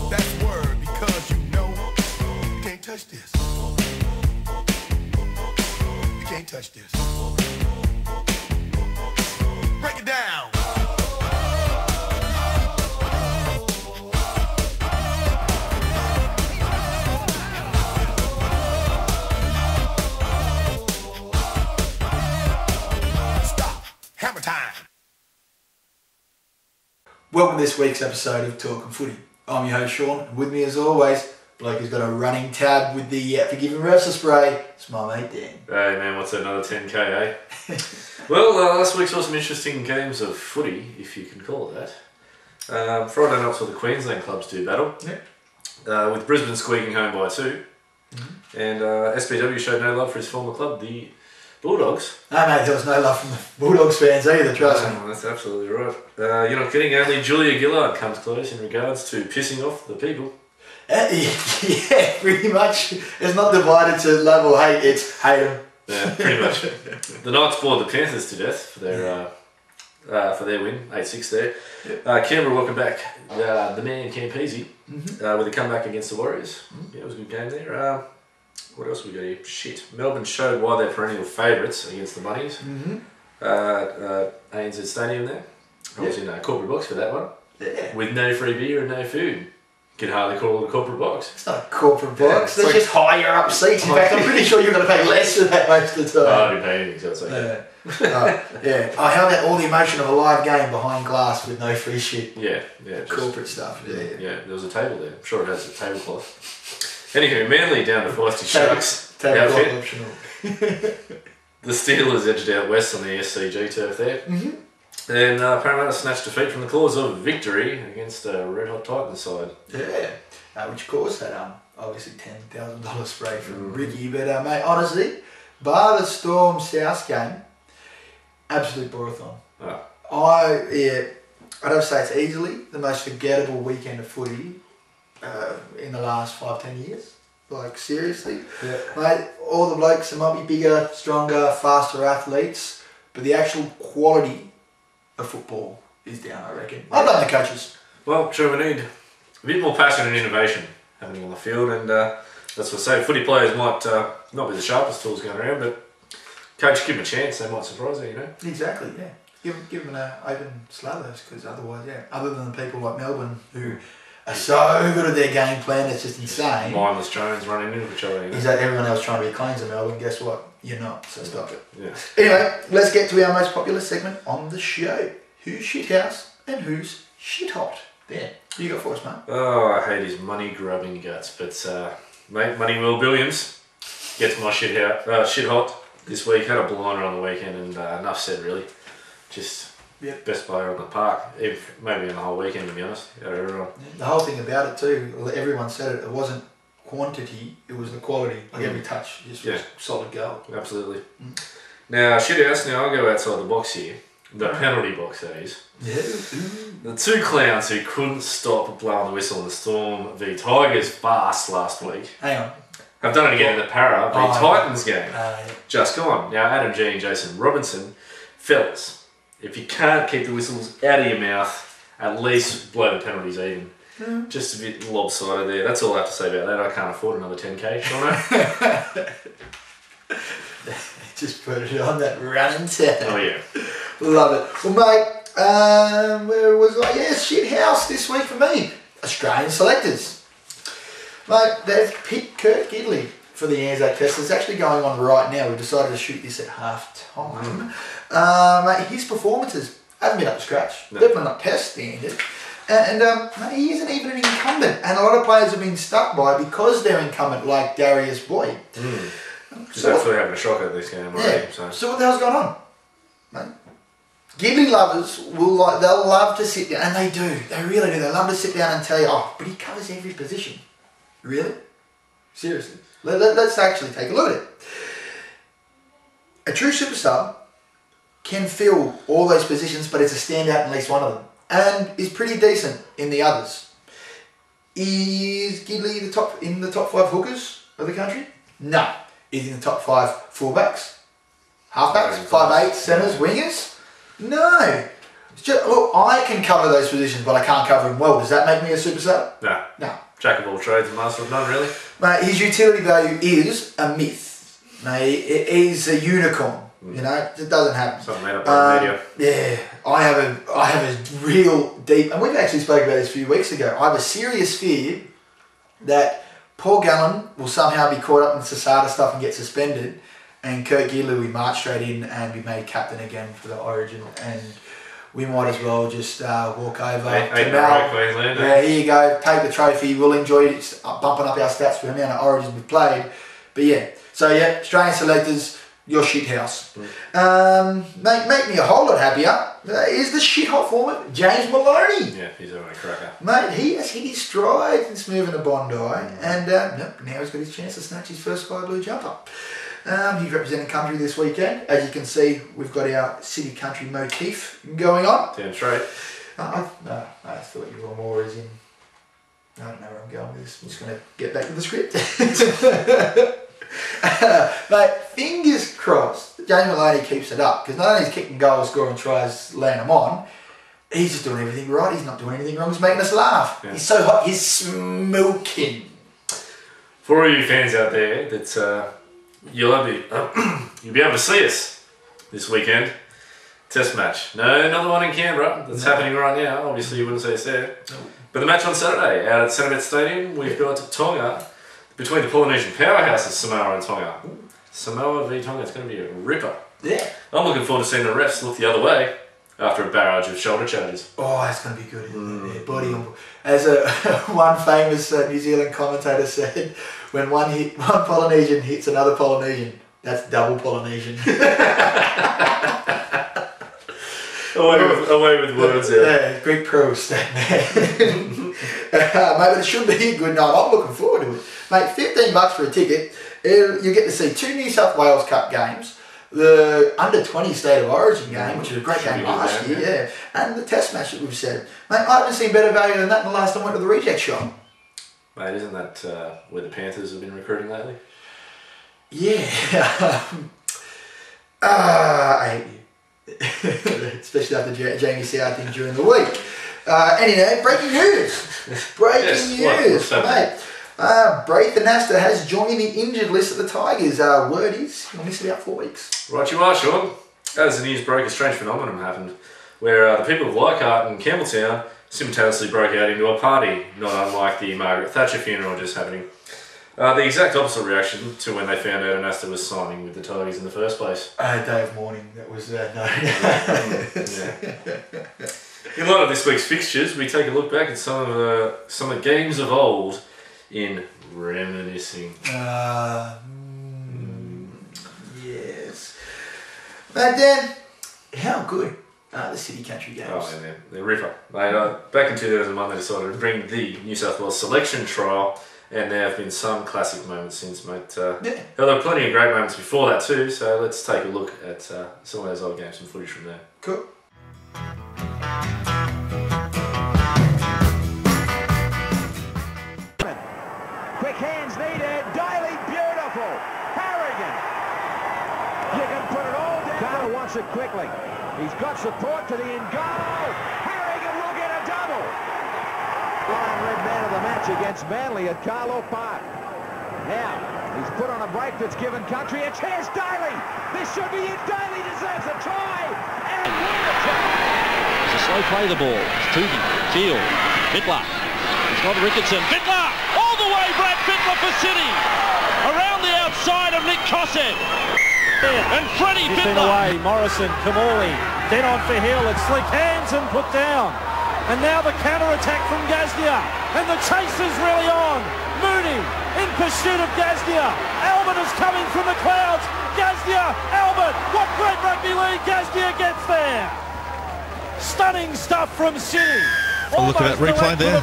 That's word, because you know you can't touch this. You can't touch this. Break it down. Stop. Hammer time. Welcome to this week's episode of Talking Footy. I'm your host Sean, and with me as always, bloke who's got a running tab with the Forgiving Refs spray. It's my mate Dan. Hey man, what's another 10k, eh? Well, last week saw some interesting games of footy, if you can call it that. Friday night saw the Queensland clubs do battle, with Brisbane squeaking home by 2. And SPW showed no love for his former club, the Bulldogs. No mate, there was no love from the Bulldogs fans either, trust me. That's absolutely right. You're not kidding, only Julia Gillard comes close in regards to pissing off the people. Yeah, pretty much. It's not divided to love or hate, it's hate them. Yeah, pretty much. The Knights bored the Panthers to death for their win, 8-6 there. Canberra welcome back the man Campese with a comeback against the Warriors. Yeah, it was a good game there. What else we got here? Shit. Melbourne showed why they're perennial favourites against the Bunnies. ANZ Stadium there. I was in a corporate box for that one. Yeah. With no free beer and no food. Could hardly call it a corporate box. It's not a corporate box, Yeah, it's just higher up seats. In fact, I'm pretty sure you're going to pay less for that most of the time. I didn't pay anything, so it's okay. Yeah. Oh, how about all the emotion of a live game behind glass with no free shit? Yeah. Just, Corporate stuff. Yeah, there was a table there. I'm sure it has a tablecloth. Anywho, Manly down to feisty Sharks. Tablecloth outfit. optional. The Steelers edged out west on the SCG turf there. And Parramatta snatched defeat from the claws of victory against a red hot Titans side. Yeah, which caused that obviously $10,000 spray from Ricky. But mate, honestly, bar the Storm South game, absolute borathon. I'd have to say it's easily the most forgettable weekend of footy in the last 5-10 years. Like seriously, mate, all the blokes, they might be bigger, stronger, faster athletes, but the actual quality of football is down, I reckon. I blame the coaches. Well, true, we need a bit more passion and innovation happening on the field, and that's what I say. Footy players might not be the sharpest tools going around, but coach, give them a chance, they might surprise you, you know? Exactly, yeah. Give them an open slathers, because otherwise, other than the people like Melbourne who are so good at their game plan, it's just insane. Mindless Jones running into each other, you know? Is that everyone else trying to be cleans in Melbourne? Guess what? You're not, so stop it. Yeah. Anyway, let's get to our most popular segment on the show. Who's shithouse and who's shit hot? There. What you got for us, mate? Oh, I hate his money grubbing guts, but mate, Money Will Billiams gets my shit hot this week. Had a blinder on the weekend, and enough said really. Just best player on the park, maybe in the whole weekend, to be honest. Out of everyone. The whole thing about it too, everyone said it wasn't quantity, it was the quality. Like every touch just was solid goal. Absolutely. Now, shithouse, I'll go outside the box here. The penalty box, that is. The two clowns who couldn't stop blowing the whistle in the Storm v Tigers farce last week. Hang on. Have done it again in the Para v Titans game. Yeah. Just gone. Now, Adam G and Jason Robinson, fellas, if you can't keep the whistles out of your mouth, at least blow the penalties even. Just a bit lopsided there. That's all I have to say about that. I can't afford another 10k, Sean. Just put it on that running tap. Oh yeah. Love it. Well mate, where was I? Shit house this week for me. Australian selectors. Mate, they've picked Kurt Gidley for the Anzac Test. It's actually going on right now. We've decided to shoot this at half time. Mate, his performances haven't been up to scratch. No. Definitely not test standard. And mate, he isn't even an incumbent. And a lot of players have been stuck by because they're incumbent, like Darius Boyd. He's actually having a shocker this game already. So what the hell's going on? Mate? Gidley lovers they'll love to sit down, and they do. They really do. They love to sit down and tell you, but he covers every position. Really? Seriously. Let's actually take a look at it. A true superstar can fill all those positions, but is a standout in at least one of them, and is pretty decent in the others. Is Gidley in the top 5 hookers of the country? No. Is he in the top 5 fullbacks? Halfbacks? 5'8", centres, wingers? No. Look, I can cover those positions, but I can't cover them well. Does that make me a super sub? No. No. Jack of all trades and master of none, really. Mate, his utility value is a myth. Mate, it is a unicorn. You know, it doesn't happen. Something made up by the media. Yeah, I have a real deep, and we've actually spoken about this a few weeks ago. I have a serious fear that Paul Gallen will somehow be caught up in Sasada stuff and get suspended, and Kurt Gidley will march straight in and be made captain again for the Origin, and we might as well just walk over to Mal. Queensland. Yeah, here you go, take the trophy. We'll enjoy it. It's bumping up our stats for the amount of Origins we've played. But yeah, so yeah, Australian selectors. Your shit house. Make me a whole lot happier. Is the shit hot forward James Maloney? Yeah, he's a cracker. Mate, he has hit his stride since moving to Bondi, and now he's got his chance to snatch his first sky blue jumper. He's representing country this weekend. As you can see, we've got our city country motif going on. Damn straight. I thought you were more as in. I don't know where I'm going with this. I'm just going to get back to the script. Mate, fingers crossed James Maloney keeps it up, because not only is he kicking goals, scoring tries, laying them on, he's just doing everything right. He's not doing anything wrong. He's making us laugh. Yeah. He's so hot. He's smoking. For all you fans out there, that you'll be able to see us this weekend. Test match. No, another one in Canberra that's happening right now. Obviously, you wouldn't see us there. No. But the match on Saturday out at Centrebet Stadium, we've got Tonga. Between the Polynesian powerhouses, Samoa and Tonga. Samoa v Tonga, it's going to be a ripper. Yeah. I'm looking forward to seeing the refs look the other way after a barrage of shoulder charges. Oh, that's going to be good. Yeah, body on. As one famous New Zealand commentator said, when one Polynesian hits another Polynesian, that's double Polynesian. away with words there. Yeah, Greek prose, that man. Mate, it should be a good night. I'm looking forward to it. Mate, $15 for a ticket. You get to see 2 New South Wales Cup games, the under-20 State of Origin game, which was a great game last year, yeah, and the Test match that we've said. Mate, I haven't seen better value than that in the last time I went to the reject shop. Mate, isn't that where the Panthers have been recruiting lately? Yeah. I hate you. Especially after Jamie South thing during the week. Anyway, breaking news. Breaking news, mate. Braith Anasta has joined the injured list of the Tigers. Word is he'll miss about 4 weeks. Right you are, Sean. As the news broke, a strange phenomenon happened where the people of Leichhardt and Campbelltown simultaneously broke out into a party, not unlike the Margaret Thatcher funeral just happening. The exact opposite reaction to when they found out Anasta was signing with the Tigers in the first place. Day of mourning, that was no. In light of this week's fixtures, we take a look back at some of the games of old in reminiscing. Yes. But then, how good are the City Country games? Oh, man, they're ripper. Back in 2001, they decided to bring the New South Wales selection trial, and there have been some classic moments since, mate. There were plenty of great moments before that too, so let's take a look at some of those old games, some footage from there. Cool. Quick hands needed. Daly, beautiful. Harrigan. You can put it all down. Carter wants it quickly. He's got support to the end goal. Harrigan will get a double. Lion red man of the match against Manly at Carlaw Park. Now, he's put on a break that's given country. It's here's Daly. This should be it. Daly deserves a try. And what a try. It's a slow play the ball. It's Toogie. Field. Bittler. It's not Ricketson. Bittler! All the way, Brad Bittler for City. Around the outside of Nick Cossack. And Freddie Bittler. Away. Morrison, Kamali. Then on for Hill. It's slick hands and put down. And now the counter-attack from Gazdia. And the chase is really on. Mooney in pursuit of Gazdia. Albert is coming from the clouds. Gazdia, Albert. What great rugby league. Gazdia gets there. Stunning stuff from City. Oh, look at that replay there.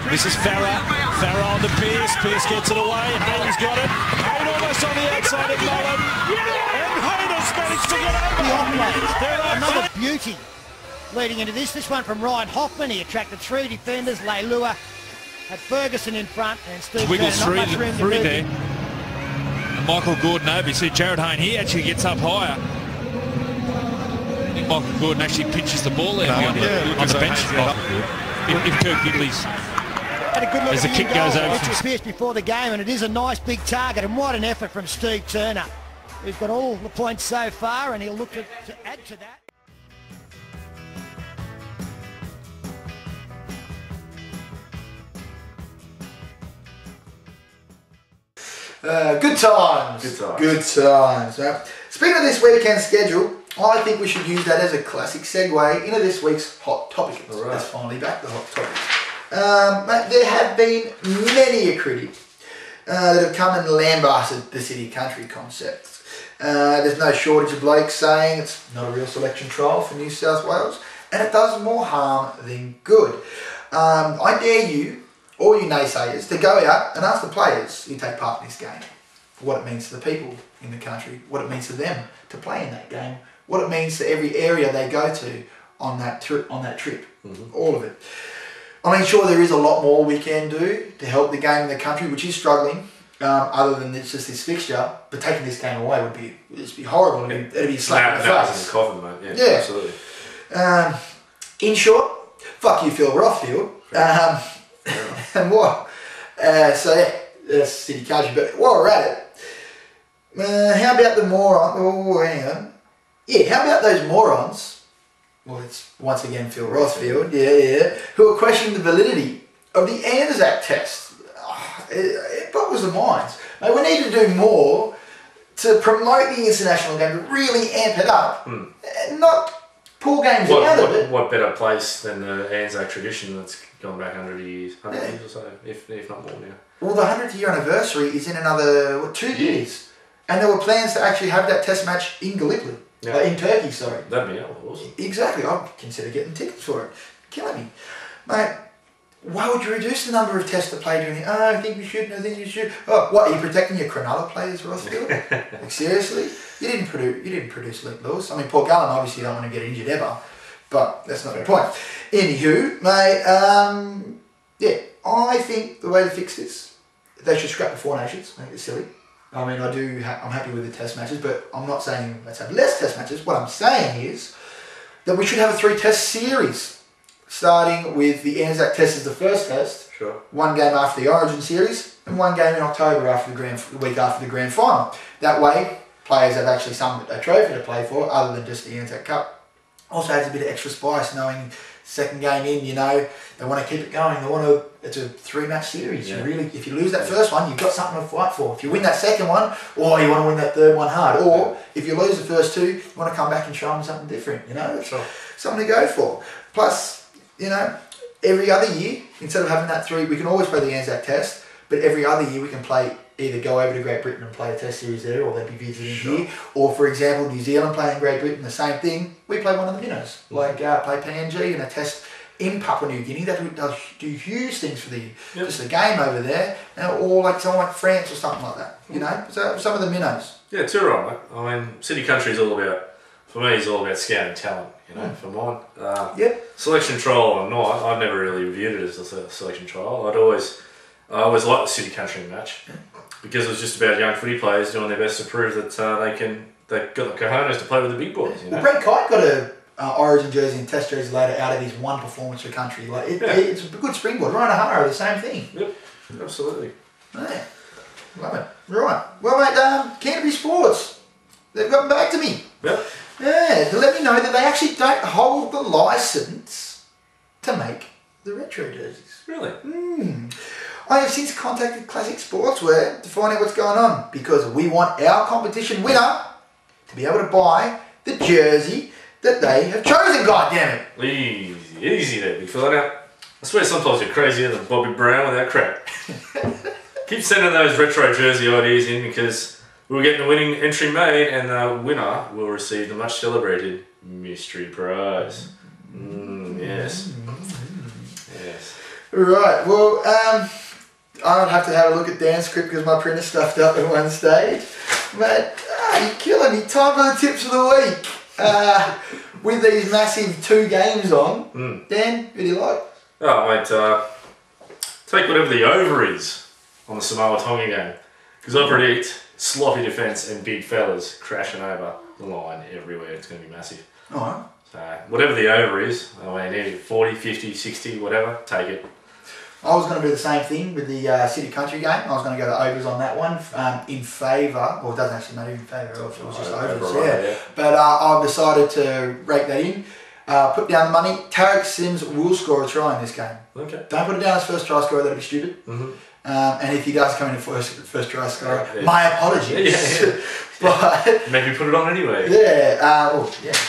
This is Farah. Farah on to Pearce. Pearce gets it away. Hayden's got it. Hayden almost on the outside of Mullen. And Hayden's managed to get over. Another beauty leading into this. This one from Ryan Hoffman. He attracted 3 defenders. Leilua had Ferguson in front and Steve Wiggles Turner, not much room to through move there. in. Michael Gordon over. You see Jared Hayne, he actually gets up higher. I think Michael Gordon actually pitches the ball there on the bench. If Kirk Gidley's... Had a good look as the at kick goes over from Pierce before the game, and it is a nice big target, and what an effort from Steve Turner, who's got all the points so far, and he'll look to add to that. Good times. Good times. Good times. Speaking of this weekend schedule, I think we should use that as a classic segue into this week's hot topic. Right. Let's finally back the hot topic. Mate, there have been many a critic that have come and lambasted the city country concept. There's no shortage of blokes saying it's not a real selection trial for New South Wales, and it does more harm than good. I dare you, all you naysayers, to go out and ask the players who take part in this game what it means to the people in the country, what it means to them to play in that game, what it means to every area they go to on that trip, all of it. I mean, sure, there is a lot more we can do to help the game in the country, which is struggling, other than just this fixture. But taking this game away would be horrible. It'd be a slap in the face. In the coffin, mate. Yeah, Absolutely. In short, fuck you, Phil Rothfield. And what? So yeah, that's city country. But while we're at it, how about the morons? Oh, hang on. Yeah, how about those morons? Well, it's once again Phil Rothfield, who are questioning the validity of the Anzac test. It boggles the minds. Mate, we need to do more to promote the international game, to really amp it up, and not pull games out of it. What better place than the Anzac tradition that's gone back 100 years or so, if not more now. Well, the 100th year anniversary is in another 2 years, and there were plans to actually have that test match in Gallipoli. In Turkey, sorry. That'd be awesome. Exactly. I'd consider getting tickets for it. Killing me. Mate, why would you reduce the number of tests to play during the... I think we should, I think you should. Oh, what, are you protecting your Cronulla players, Rothfield? Like, seriously? You didn't produce Luke Lewis. I mean, Paul Gallen obviously don't want to get injured ever, but that's not the point. Anywho, mate, yeah, I think the way to fix this, they should scrap the Four Nations. I think it's silly. I mean, I'm happy with the test matches, but I'm not saying let's have less test matches. What I'm saying is that we should have a 3-test series, starting with the Anzac Test as the first test, one game after the Origin series, and one game in October after the week after the grand final. That way, players have actually a trophy to play for, other than just the Anzac Cup. Also adds a bit of extra spice, knowing second game in, you know, they want to keep it going. It's a 3-match series. You really, if you lose that first one, you've got something to fight for. If you win that second one, or you want to win that third one hard, or if you lose the first two, you want to come back and show them something different. You know, something to go for. Plus, you know, every other year, instead of having that 3, we can always play the Anzac Test, but every other year we can either go over to Great Britain and play a test series there, or they'd be visiting here, or for example, New Zealand playing Great Britain, the same thing. We play one of the minnows, like play PNG in a test in Papua New Guinea. That does do huge things for just the game over there, or like someone like France or something like that. You know, so some of the minnows. Yeah, too right. I mean, city country is all about, for me, it's all about scouting talent. You know, for mine. Selection trial or not, I've never really viewed it as a selection trial. I always liked the city country match. Because it was just about young footy players doing their best to prove that they've got the cojones to play with the big boys. You know? Well, Brent Kite got a Origin jersey and Test jersey later out of his one performance for country. Like it's a good springboard. Ryan O'Hara, the same thing. Yep, absolutely. Yeah, love it. Right. Well, mate, Canterbury Sports, they've gotten back to me. Yep. Yeah, to let me know that they actually don't hold the licence to make the retro jerseys. Really? I have since contacted Classic Sportswear to find out what's going on, because we want our competition winner to be able to buy the jersey that they have chosen, goddammit. Easy there, big fella. Now, I swear sometimes you're crazier than Bobby Brown with that crap. Keep sending those retro jersey ideas in, because we'll get the winning entry made, and the winner will receive the much celebrated mystery prize. Yes. Right, well, I'd have to have a look at Dan's script because my printer stuffed up at one stage. Mate, you're killing me. Time for the tips of the week. With these massive 2 games on, Dan, who do you like? Oh, mate, take whatever the over is on the Samoa Tonga game. Because I predict sloppy defence and big fellas crashing over the line everywhere. It's going to be massive. All right. So whatever the over is, I mean, 40, 50, 60, whatever, take it. I was going to do the same thing with the City Country game. I was going to go the overs on that one in favour. Well, it doesn't actually matter in favour. It was just overs, yeah. But I've decided to rake that in. Put down the money. Tarek Sims will score a try in this game. Okay. Don't put it down as first try scorer. That'd be stupid. Mm-hmm. And if he does come in first try scorer, my apologies. Yeah. But maybe put it on anyway. Yeah.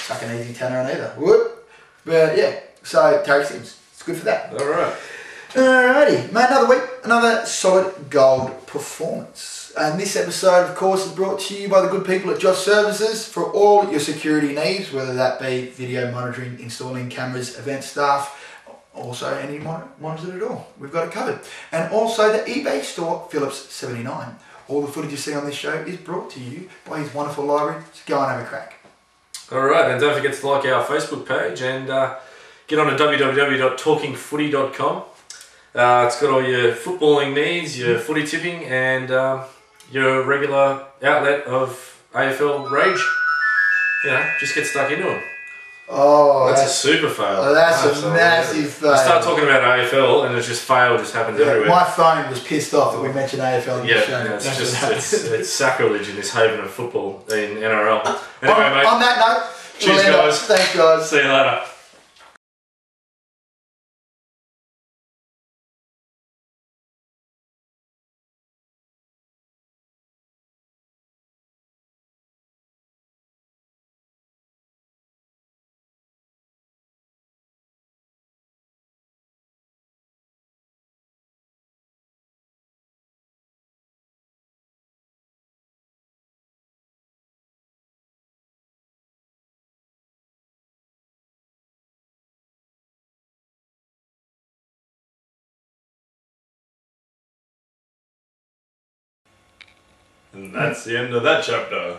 Chuck an easy tenner on either. Whoop. But yeah. So Tarek Sims, it's good for that. All right. Alrighty, mate, another week, another solid gold performance. And this episode, of course, is brought to you by the good people at Josh Services for all your security needs, whether that be video monitoring, installing cameras, event staff, also any monitors at all. We've got it covered. And also the eBay store, Phillips 79. All the footage you see on this show is brought to you by his wonderful library, so go and have a crack. Alright, and don't forget to like our Facebook page and get on to www.talkingfooty.com. It's got all your footballing needs, your footy tipping, and your regular outlet of AFL rage. You know, just get stuck into them. Oh, that's a super fail. That's a massive fail. We start talking about AFL and it's just fail just happens everywhere. My phone was pissed off that we mentioned AFL in the show. Yeah, it's sacrilege in this haven of football in NRL. Anyway, mate. On that note, cheers, guys. Thanks, guys. See you later. And that's the end of that chapter.